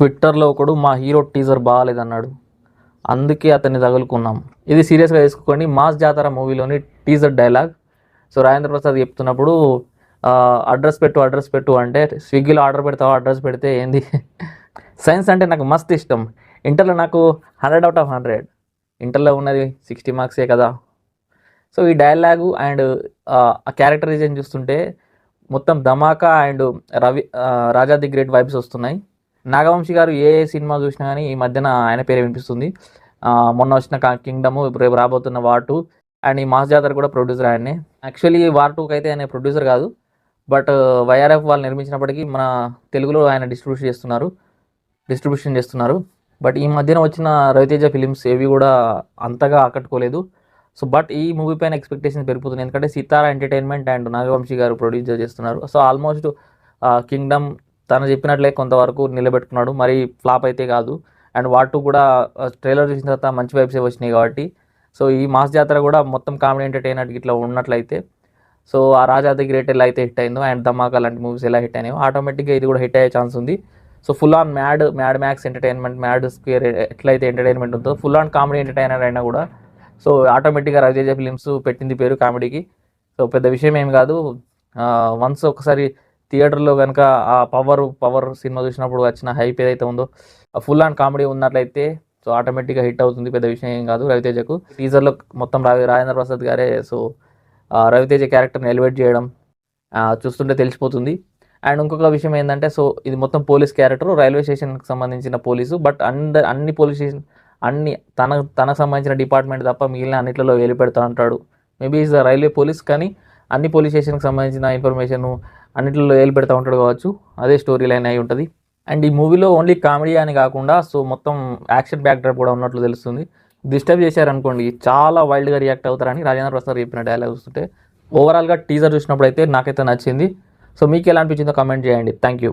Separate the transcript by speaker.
Speaker 1: ట్విట్టర్లో ఒకడు మా హీరో టీజర్ బాగాలేదన్నాడు, అందుకే అతన్ని తగులుకున్నాం. ఇది సీరియస్గా తీసుకోండి. మాస్ జాతర మూవీలోని teaser dialogue. So Rajendra Prasad చెప్తున్నప్పుడు అడ్రస్ పెట్టు అంటే స్విగ్గీలో ఆర్డర్ పెడతావా, అడ్రస్ పెడితే ఏంది. సైన్స్ అంటే నాకు మస్తు ఇష్టం. ఇంటర్లో నాకు 100/100. ఇంటర్లో ఉన్నది 60 మార్క్సే కదా. సో ఈ డైలాగు అండ్ ఆ క్యారెక్టరైజేషన్ చూస్తుంటే మొత్తం Dhamaka and Raja the great vibes వస్తున్నాయి. నాగవంశీ గారు ఏ సినిమా చూసినా కానీ ఈ మధ్యన ఆయన పేరే వినిపిస్తుంది. మొన్న వచ్చిన కింగ్డమ్, రేపు రాబోతున్న వార్ 2 అండ్ ఈ మాస్ జాతర కూడా ప్రొడ్యూసర్ ఆయనే. యాక్చువల్లీ వార్ 2కి అయితే ఆయన ప్రొడ్యూసర్ కాదు, బట్ వైఆర్ఎఫ్ వాళ్ళు నిర్మించినప్పటికీ మన తెలుగులో ఆయన డిస్ట్రిబ్యూషన్ చేస్తున్నారు. బట్ ఈ మధ్యన వచ్చిన రవితేజ ఫిలిమ్స్ ఏవి కూడా అంతగా ఆకట్టుకోలేదు. సో బట్ ఈ మూవీ పైన ఎక్స్పెక్టేషన్ పెరిగిపోతుంది, ఎందుకంటే సితారా ఎంటర్టైన్మెంట్ అండ్ నాగవంశీ గారు ప్రొడ్యూస్ చేస్తున్నారు. సో ఆల్మోస్ట్ కింగ్డమ్ తను చెప్పినట్లే కొంతవరకు నిలబెట్టుకున్నాడు, మరి ఫ్లాప్ అయితే కాదు. అండ్ వార్ 2 కూడా ట్రైలర్ చూసిన తర్వాత మంచి వైబ్సే వచ్చినాయి కాబట్టి, సో ఈ మాస్ జాతర కూడా మొత్తం కామెడీ ఎంటర్టైనర్ ఇట్లా ఉన్నట్లయితే, సో ఆ రాజా ది గ్రేట్ ఎలా అయితే హిట్ అయిందో అండ్ ధమాకా లాంటి మూవీస్ ఎలా హిట్ అయినాయో ఆటోమేటిక్గా ఇది కూడా హిట్ అయ్యే ఛాన్స్ ఉంది. So full on mad max entertainment, mad square ఎట్లయితే ఎంటర్టైన్మెంట్ ఉందో ఫుల్ ఆన్ కామెడీ ఎంటర్టైనర్ అయినా కూడా సో ఆటోమేటిక్గా రవితేజ ఫిలిమ్స్ పెట్టింది పేరు కామెడీకి. సో పెద్ద విషయం ఏం కాదు. వన్స్ ఒకసారి థియేటర్లో కనుక ఆ పవర్ సినిమా చూసినప్పుడు వచ్చిన హైప్ ఏదైతే ఉందో ఫుల్ ఆన్ కామెడీ ఉన్నట్లయితే సో ఆటోమేటిక్గా హిట్ అవుతుంది. పెద్ద విషయం ఏం కాదు రవితేజకు. టీజర్లో మొత్తం రాజేంద్ర ప్రసాద్ గారే సో రవితేజ క్యారెక్టర్ని ఎలివేట్ చేయడం చూస్తుంటే తెలిసిపోతుంది. అండ్ ఇంకొక విషయం ఏంటంటే, సో ఇది మొత్తం పోలీస్ క్యారెక్టర్, రైల్వే స్టేషన్కి సంబంధించిన పోలీసు. బట్ అన్ని పోలీస్ స్టేషన్ తనకు సంబంధించిన డిపార్ట్మెంట్ తప్ప మిగిలిన అన్నిట్లలో వేలు పెడతా అంటాడు. Maybe is the railway police, కానీ అన్ని పోలీస్ స్టేషన్కి సంబంధించిన ఇన్ఫర్మేషన్ అన్నింటిలో వేలు పెడతా ఉంటాడు కావచ్చు. అదే స్టోరీ లైన్ అయి ఉంటుంది. అండ్ ఈ మూవీలో ఓన్లీ కామెడీ అని కాకుండా సో మొత్తం యాక్షన్ బ్యాక్డ్రాప్ కూడా ఉన్నట్లు తెలుస్తుంది. డిస్టర్బ్ చేశారనుకోండి చాలా వైల్డ్గా రియాక్ట్ అవుతారని రాజేంద్ర ప్రసాద్ చెప్పిన డైలాగ్ చూస్తుంటే ఓవరాల్గా టీజర్ చూసినప్పుడు అయితే నాకైతే నచ్చింది. సో మీకు ఎలా అనిపించిందో కామెంట్ చేయండి. Thank you.